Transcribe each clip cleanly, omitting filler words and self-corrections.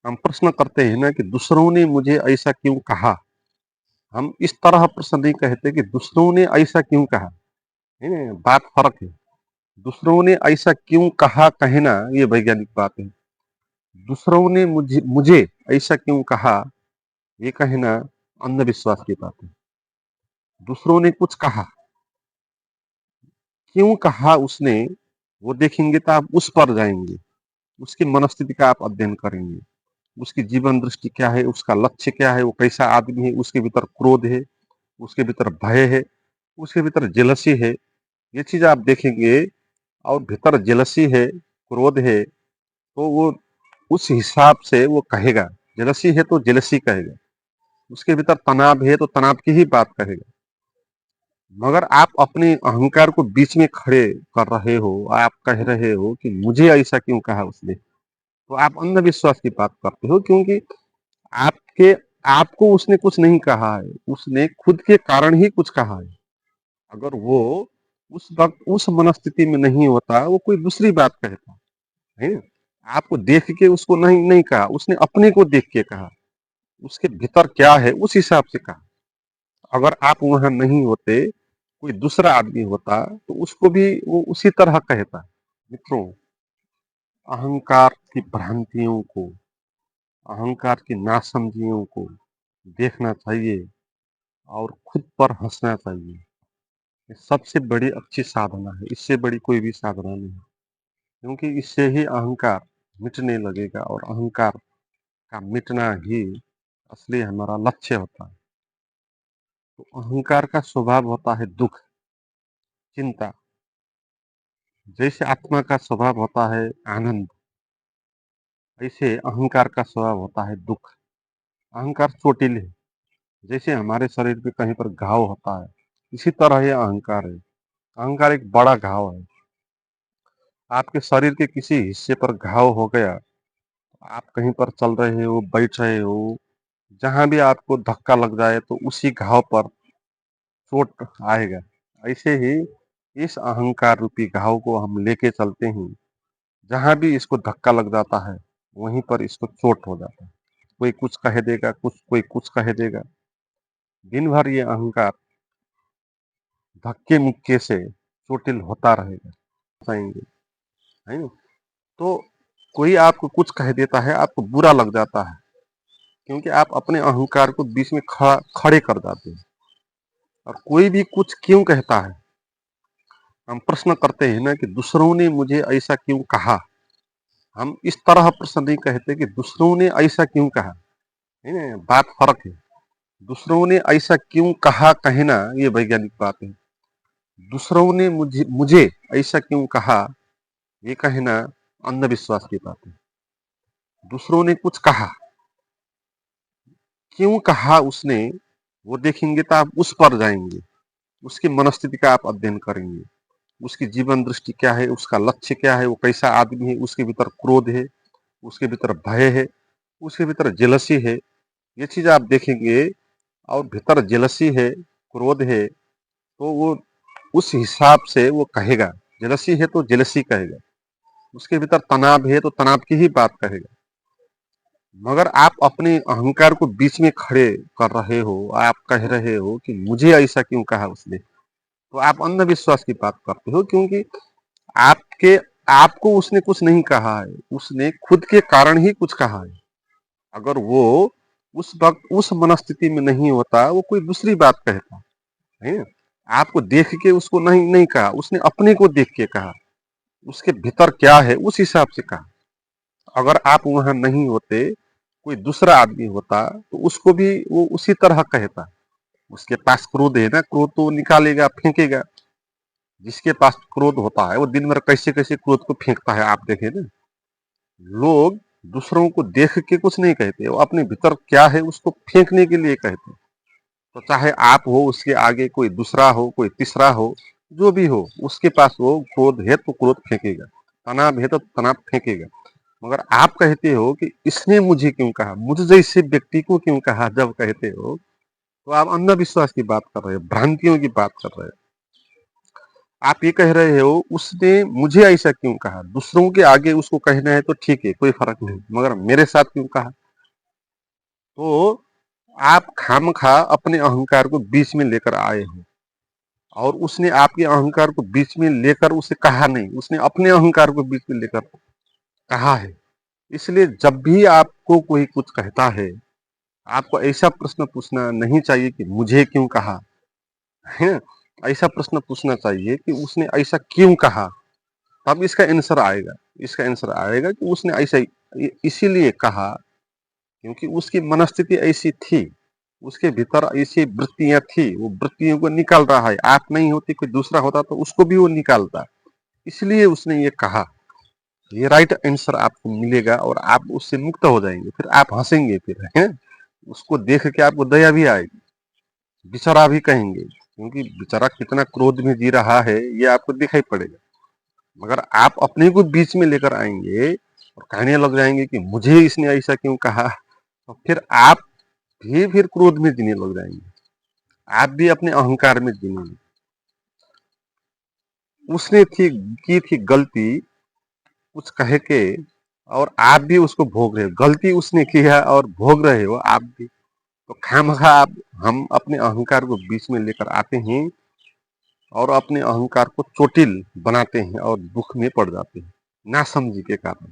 हम प्रश्न करते हैं ना कि दूसरों ने मुझे ऐसा क्यों कहा? हम इस तरह प्रश्न नहीं कहते कि दूसरों ने ऐसा क्यों कहा? है ना? बात फ़र्क है। दूसरों ने ऐसा क्यों कहा कहना ये वैज्ञानिक बात है। दूसरों ने मुझे मुझे ऐसा क्यों कहा ये कहना अंधविश्वास की बात है। दूसरों ने कुछ कहा, क्यों कहा उसने वो देखेंगे तो आप उस पर जाएँगे। उसकी मनस्थिति का आप अध्ययन करेंगे। उसकी जीवन दृष्टि क्या है, उसका लक्ष्य क्या है, वो कैसा आदमी है, उसके भीतर क्रोध है, उसके भीतर भय है, उसके भीतर जेलसी है। ये चीज़ आप देखेंगे और भीतर जेलसी है, क्रोध है, तो वो उस हिसाब से वो कहेगा। जेलसी है तो जेलसी कहेगा। उसके भीतर तनाव है तो तनाव की ही बात कहेगा। मगर आप अपने अहंकार को बीच में खड़े कर रहे हो, आप कह रहे हो कि मुझे ऐसा क्यों कहा उसने? तो आप अंधविश्वास की बात करते हो क्योंकि आपके आपको उसने कुछ नहीं कहा है, उसने खुद के कारण ही कुछ कहा है। अगर वो उस वक़्त उस मनस्थिति में नहीं होता, वो कोई दूसरी बात कहता, है? आपको देख के उसको नहीं नहीं कहा, उसने अपने को देख के कहा। उसके भीतर क्या है उस हिसाब से कहा। अगर आप वहाँ नहीं होते, कोई दूसरा आदमी होता, तो उसको भी वो उसी तरह कहता। मित्रों, अहंकार की भ्रांतियों को, अहंकार की नासमझियों को देखना चाहिए और खुद पर हँसना चाहिए। ये सबसे बड़ी अच्छी साधना है, इससे बड़ी कोई भी साधना नहीं है। क्योंकि इससे ही अहंकार मिटने लगेगा और अहंकार का मिटना ही असली हमारा लक्ष्य होता है। तो अहंकार का स्वभाव होता है दुःख, चिंता। जैसे आत्मा का स्वभाव होता है आनंद, ऐसे अहंकार का स्वभाव होता है दुःख। अहंकार चोटिल है, जैसे हमारे शरीर पे कहीं पर घाव होता है, इसी तरह ये अहंकार है। अहंकार एक बड़ा घाव है। आपके शरीर के किसी हिस्से पर घाव हो गया, आप कहीं पर चल रहे हो, बैठ रहे हो, जहाँ भी आपको धक्का लग जाए तो उसी घाव पर चोट आएगा। ऐसे ही इस अहंकार रूपी घाव को हम लेके चलते हैं, जहाँ भी इसको धक्का लग जाता है, वहीं पर इसको चोट हो जाता है। कोई कुछ कह देगा, कोई कुछ कह देगा। दिन भर ये अहंकार धक्के-मुक्के से चोटिल होता रहेगा। चाहेंगे, है ना? तो कोई आपको कुछ कह देता है, आपको बुरा लग जाता है, क्योंकि आप अपने अहंकार को बीच में खड़े कर जाते हैं। और कोई भी कुछ क्यों कहता है? हम प्रश्न करते हैं ना कि दूसरों ने मुझे ऐसा क्यों कहा? हम इस तरह प्रश्न नहीं कहते कि दूसरों ने ऐसा क्यों कहा? है ना? बात फ़र्क है। दूसरों ने ऐसा क्यों कहा कहना ये वैज्ञानिक बात है। दूसरों ने मुझे मुझे ऐसा क्यों कहा ये कहना अंधविश्वास की बात है। दूसरों ने कुछ कहा, क्यों कहा उसने वो देखेंगे तो आप उस पर जाएँगे। उसकी मनस्थिति का आप अध्ययन करेंगे। उसकी जीवन दृष्टि क्या है, उसका लक्ष्य क्या है, वो कैसा आदमी है, उसके भीतर क्रोध है, उसके भीतर भय है, उसके भीतर जेलसी है। ये चीज़ आप देखेंगे और भीतर जेलसी है, क्रोध है, तो वो उस हिसाब से वो कहेगा। जेलसी है तो जेलसी कहेगा। उसके भीतर तनाव है तो तनाव की ही बात कहेगा। मगर आप अपने अहंकार को बीच में खड़े कर रहे हो, आप कह रहे हो कि मुझे ऐसा क्यों कहा उसने? तो आप अंधविश्वास की बात करते हो क्योंकि आपके आपको उसने कुछ नहीं कहा है, उसने खुद के कारण ही कुछ कहा है। अगर वो उस वक़्त उस मनस्थिति में नहीं होता, वो कोई दूसरी बात कहता, है ना? आपको देख के उसको नहीं नहीं कहा, उसने अपने को देख के कहा। उसके भीतर क्या है उस हिसाब से कहा। अगर आप वहाँ नहीं होते, कोई दूसरा आदमी होता, तो उसको भी वो उसी तरह कहता। उसके पास क्रोध है ना, क्रोध तो वो निकालेगा, फेंकेगा। जिसके पास क्रोध होता है, वो दिन भर कैसे-कैसे क्रोध को फेंकता है, आप देखें ना। लोग दूसरों को देख के कुछ नहीं कहते, वो अपने भीतर क्या है उसको फेंकने के लिए कहते हैं। तो चाहे आप हो, उसके आगे कोई दूसरा हो, कोई तीसरा हो, जो भी हो, उसके पास वो क्रोध है तो क्रोध फेंकेगा, तनाव है तो तनाव फेंकेगा। मगर आप कहते हो कि इसने मुझे क्यों कहा, मुझ जैसे व्यक्ति को क्यों कहा, जब कहते हो, तो आप अंधविश्वास की बात कर रहे हो, भ्रांतियों की बात कर रहे हो। आप ये कह रहे हो उसने मुझे ऐसा क्यों कहा, दूसरों के आगे उसको कहना है तो ठीक है, कोई फर्क नहीं, मगर मेरे साथ क्यों कहा। तो आप खामखा अपने अहंकार को बीच में लेकर आए हो, और उसने आपके अहंकार को बीच में लेकर उसे कहा नहीं, उसने अपने अहंकार को बीच में लेकर कहा है। इसलिए जब भी आपको कोई कुछ कहता है, आपको ऐसा प्रश्न पूछना नहीं चाहिए कि मुझे क्यों कहा, है ना? ऐसा प्रश्न पूछना चाहिए कि उसने ऐसा क्यों कहा, तब इसका आंसर आएगा। इसका आंसर आएगा कि उसने ऐसा इसीलिए कहा क्योंकि उसकी मनस्थिति ऐसी थी, उसके भीतर ऐसी वृत्तियां थी, वो वृत्तियों को निकाल रहा है। आप नहीं होती, कोई दूसरा होता तो उसको भी वो निकालता, इसलिए उसने ये कहा। ये राइट आंसर आपको मिलेगा और आप उससे मुक्त हो जाएंगे, फिर आप हंसेंगे, फिर है उसको देख के आपको दया भी आएगी, बेचारा भी कहेंगे, क्योंकि बेचारा कितना क्रोध में जी रहा है ये आपको दिखाई पड़ेगा। मगर आप अपने को बीच में लेकर आएंगे और कहने लग जाएंगे कि मुझे इसने ऐसा क्यों कहा, तो फिर आप भी फिर क्रोध में जीने लग जाएंगे, आप भी अपने अहंकार में जीने। उसने थी की थी गलती कुछ कह के, और आप भी उसको भोग रहे हो, गलती उसने किया और भोग रहे हो आप भी। तो खामखा आप हम अपने अहंकार को बीच में लेकर आते हैं और अपने अहंकार को चोटिल बनाते हैं और दुख में पड़ जाते हैं नासमझी के कारण।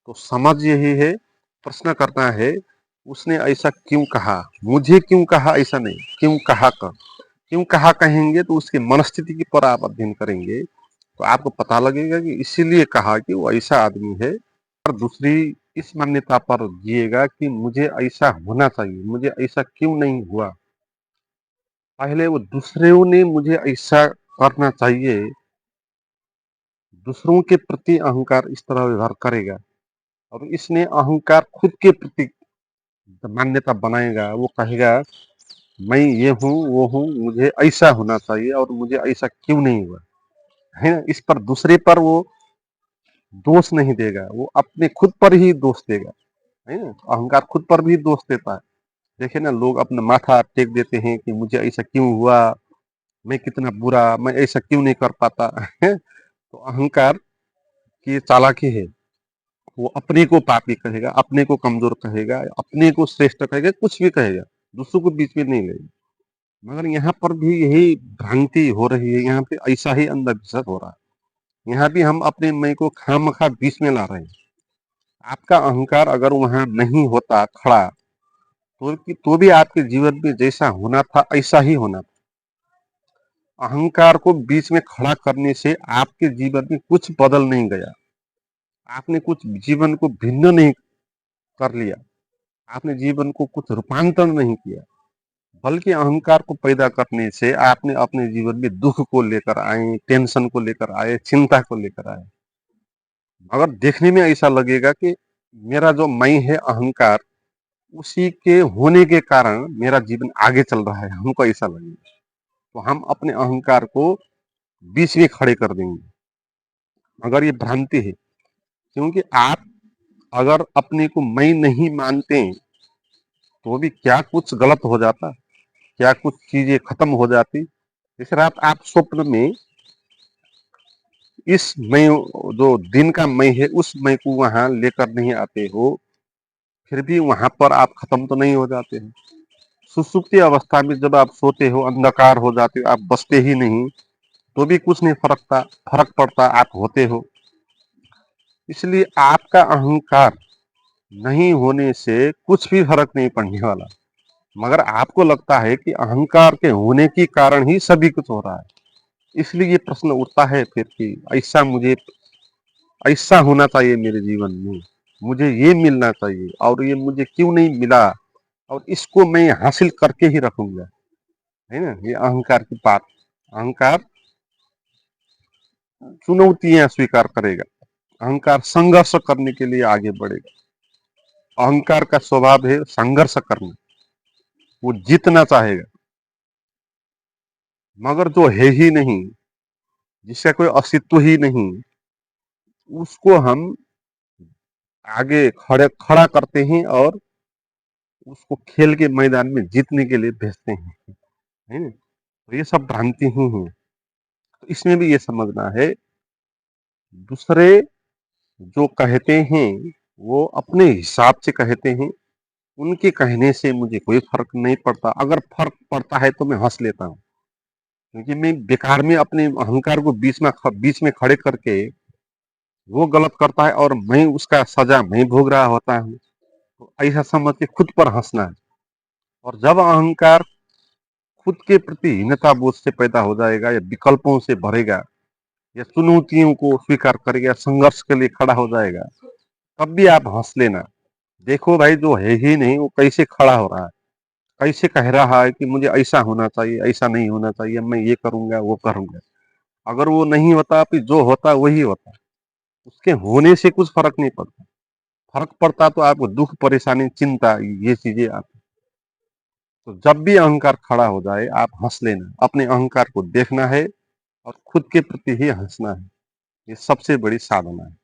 तो समझ यही है, प्रश्न करना है उसने ऐसा क्यों कहा, मुझे क्यों कहा, ऐसा नहीं, क्यों कहा कर। क्यों कहा कहेंगे तो उसकी मनस्थिति के पर आप अध्ययन करेंगे तो आपको पता लगेगा कि इसीलिए कहा कि वो ऐसा आदमी है। और दूसरी इस मान्यता पर जिएगा कि मुझे ऐसा होना चाहिए, मुझे ऐसा क्यों नहीं हुआ। पहले वो दूसरों ने मुझे ऐसा करना चाहिए, दूसरों के प्रति अहंकार इस तरह व्यवहार करेगा, और इसने अहंकार खुद के प्रति मान्यता बनाएगा। वो कहेगा मैं ये हूँ वो हूँ, मुझे ऐसा होना चाहिए और मुझे ऐसा क्यों नहीं हुआ, है ना? इस पर दूसरे पर वो दोष नहीं देगा, वो अपने खुद पर ही दोष देगा, है ना? अहंकार खुद पर भी दोष देता है। देखिए ना, लोग अपना माथा टेक देते हैं कि मुझे ऐसा क्यों हुआ, मैं कितना बुरा, मैं ऐसा क्यों नहीं कर पाता है। तो अहंकार की चालाकी है, वो अपने को पापी कहेगा, अपने को कमजोर कहेगा, अपने को श्रेष्ठ कहेगा, कुछ भी कहेगा, दूसरों को बीच में नहीं लेगा। मगर यहाँ पर भी यही भ्रांति हो रही है, यहाँ पे ऐसा ही अंधविश्वास हो रहा है। यहाँ भी हम अपने मैं को खामखा बीच में ला रहे हैं। आपका अहंकार अगर वहां नहीं होता खड़ा, तो भी आपके जीवन में जैसा होना था ऐसा ही होना था। अहंकार को बीच में खड़ा करने से आपके जीवन में कुछ बदल नहीं गया, आपने कुछ जीवन को भिन्न नहीं कर लिया, आपने जीवन को कुछ रूपांतर नहीं किया, बल्कि अहंकार को पैदा करने से आपने अपने जीवन में दुख को लेकर आए, टेंशन को लेकर आए, चिंता को लेकर आए। अगर देखने में ऐसा लगेगा कि मेरा जो मैं है अहंकार, उसी के होने के कारण मेरा जीवन आगे चल रहा है, हमको ऐसा लगेगा, तो हम अपने अहंकार को बीच में खड़े कर देंगे। अगर ये भ्रांति है, क्योंकि आप अगर अपने को मैं नहीं मानते तो भी क्या कुछ गलत हो जाता, क्या कुछ चीजें खत्म हो जाती। इस रात आप स्वप्न में इस मैं, जो दिन का मैं है, उस मैं को वहां लेकर नहीं आते हो, फिर भी वहां पर आप खत्म तो नहीं हो जाते हो। सुसुप्ति अवस्था में जब आप सोते हो, अंधकार हो जाते हो, आप बसते ही नहीं, तो भी कुछ नहीं फर्क पड़ता, आप होते हो। इसलिए आपका अहंकार नहीं होने से कुछ भी फर्क नहीं पड़ने वाला, मगर आपको लगता है कि अहंकार के होने के कारण ही सभी कुछ हो रहा है। इसलिए ये प्रश्न उठता है फिर कि ऐसा होना चाहिए मेरे जीवन में, मुझे ये मिलना चाहिए और ये मुझे क्यों नहीं मिला, और इसको मैं हासिल करके ही रखूंगा, है ना? ये अहंकार की बात। अहंकार चुनौतियां स्वीकार करेगा, अहंकार संघर्ष करने के लिए आगे बढ़ेगा। अहंकार का स्वभाव है संघर्ष करना, वो जीतना चाहेगा। मगर जो है ही नहीं, जिसका कोई अस्तित्व ही नहीं, उसको हम आगे खड़ा करते हैं और उसको खेल के मैदान में जीतने के लिए भेजते हैं, है ना? तो ये सब भ्रांति ही है। तो इसमें भी ये समझना है, दूसरे जो कहते हैं वो अपने हिसाब से कहते हैं, उनके कहने से मुझे कोई फर्क नहीं पड़ता। अगर फर्क पड़ता है तो मैं हंस लेता हूँ, क्योंकि मैं बेकार में अपने अहंकार को बीच में खड़े करके वो गलत करता है और मैं उसका सजा मैं भोग रहा होता हूँ। तो ऐसा समझ के खुद पर हंसना है। और जब अहंकार खुद के प्रति हीनता बोध से पैदा हो जाएगा, या विकल्पों से भरेगा, या चुनौतियों को स्वीकार करेगा, संघर्ष के लिए खड़ा हो जाएगा, तब भी आप हंस लेना। देखो भाई, जो है ही नहीं वो कैसे खड़ा हो रहा है, कैसे कह रहा है कि मुझे ऐसा होना चाहिए, ऐसा नहीं होना चाहिए, मैं ये करूंगा वो करूंगा। अगर वो नहीं होता, फिर जो होता वही होता, उसके होने से कुछ फर्क नहीं पड़ता। फर्क पड़ता तो आपको दुख, परेशानी, चिंता, ये चीजें आती। तो जब भी अहंकार खड़ा हो जाए, आप हंस लेना, अपने अहंकार को देखना है और खुद के प्रति ही हंसना है। ये सबसे बड़ी साधना है।